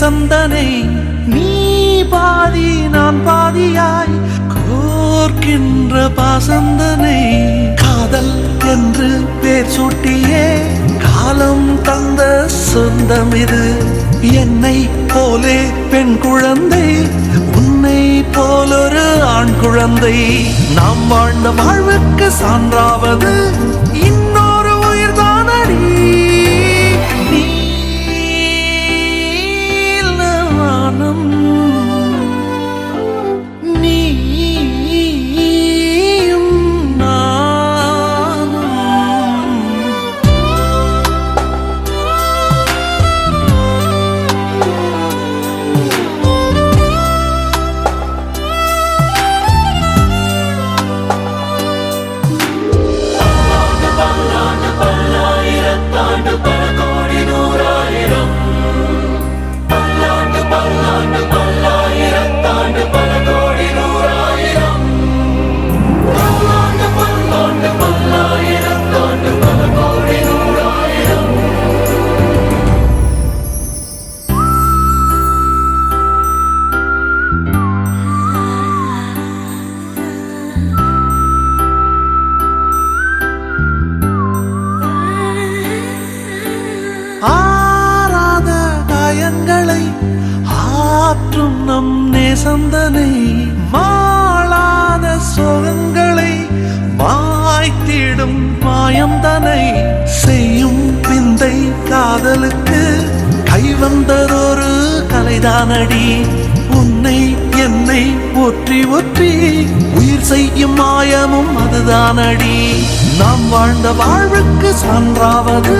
நேசந்தனை நீ பாதி நான் பாதியாய் கோர்க்கின்ற பாசந்தனை காதல் என்று பேர் சூட்டியே காலம் தந்த சொந்தம் இது என்னை போலே பெண் குழந்தை உன்னை போலொரு ஆண் குழந்தை நாம் வாழ்ந்த வாழ்வுக்கு சான்றாவது இன்னொரு உயிர்தானடி நீலவானம் நீயும் நானும் ஆராத காயங்களை ஆற்றும் நம் நேசந்தனை மாளாத சோகங்களை மாய்த்திடும் மாயந்தனை செய்யும் பிந்தை காதலுக்கு கைவந்ததொரு கலைதானடி உன்னை என்னை ஒற்றி ஒற்றி உயிர் செய்யும் மாயமும் அதுதானடி நாம் வாழ்ந்த வாழ்வுக்கு சான்றாவது